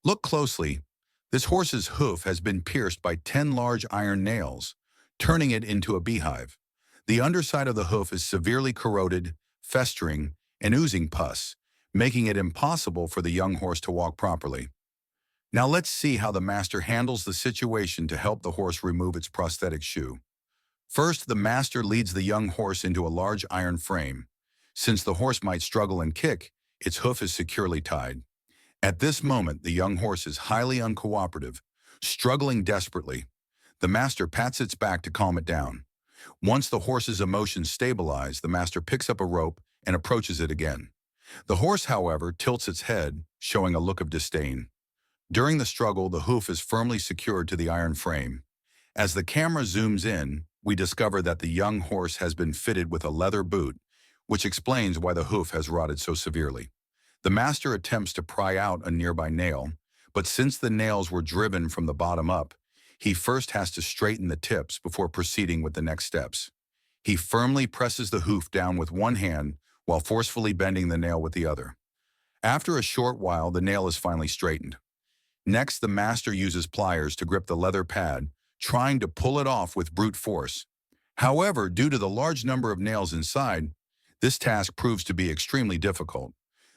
Look closely. This horse's hoof has been pierced by 10 large iron nails, turning it into a beehive. The underside of the hoof is severely corroded, festering, and oozing pus, making it impossible for the young horse to walk properly. Now let's see how the master handles the situation to help the horse remove its prosthetic shoe. First, the master leads the young horse into a large iron frame. Since the horse might struggle and kick, its hoof is securely tied. At this moment, the young horse is highly uncooperative, struggling desperately. The master pats its back to calm it down. Once the horse's emotions stabilize, the master picks up a rope and approaches it again. The horse, however, tilts its head, showing a look of disdain. During the struggle, the hoof is firmly secured to the iron frame. As the camera zooms in, we discover that the young horse has been fitted with a leather boot, which explains why the hoof has rotted so severely. The master attempts to pry out a nearby nail, but since the nails were driven from the bottom up, he first has to straighten the tips before proceeding with the next steps. He firmly presses the hoof down with one hand while forcefully bending the nail with the other. After a short while, the nail is finally straightened. Next, the master uses pliers to grip the leather pad, trying to pull it off with brute force. However, due to the large number of nails inside, this task proves to be extremely difficult.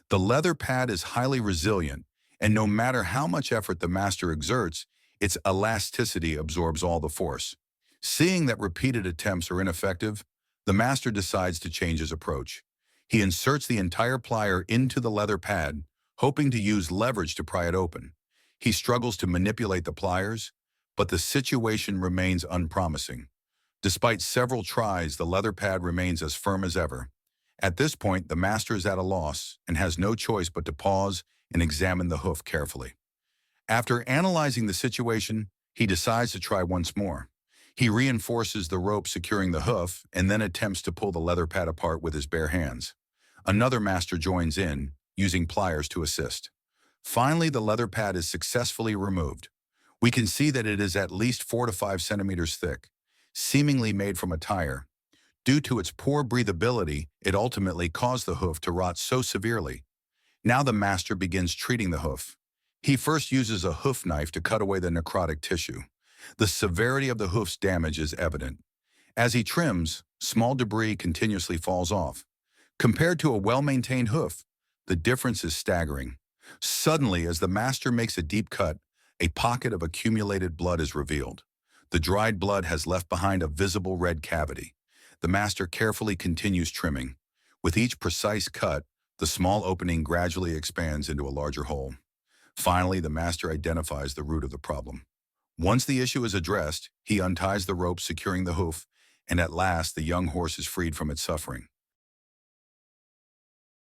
The leather pad is highly resilient, and no matter how much effort the master exerts, its elasticity absorbs all the force. Seeing that repeated attempts are ineffective, the master decides to change his approach. He inserts the entire plier into the leather pad, hoping to use leverage to pry it open. He struggles to manipulate the pliers, but the situation remains unpromising. Despite several tries, the leather pad remains as firm as ever. At this point, the master is at a loss and has no choice but to pause and examine the hoof carefully. After analyzing the situation, he decides to try once more. He reinforces the rope securing the hoof and then attempts to pull the leather pad apart with his bare hands. Another master joins in, using pliers to assist. Finally, the leather pad is successfully removed. We can see that it is at least 4 to 5 centimeters thick, seemingly made from a tire. Due to its poor breathability, it ultimately caused the hoof to rot so severely. Now the master begins treating the hoof. He first uses a hoof knife to cut away the necrotic tissue. The severity of the hoof's damage is evident. As he trims, small debris continuously falls off. Compared to a well-maintained hoof, the difference is staggering. Suddenly, as the master makes a deep cut, a pocket of accumulated blood is revealed. The dried blood has left behind a visible red cavity. The master carefully continues trimming. With each precise cut, the small opening gradually expands into a larger hole. Finally, the master identifies the root of the problem. Once the issue is addressed, he unties the rope securing the hoof, and at last the young horse is freed from its suffering.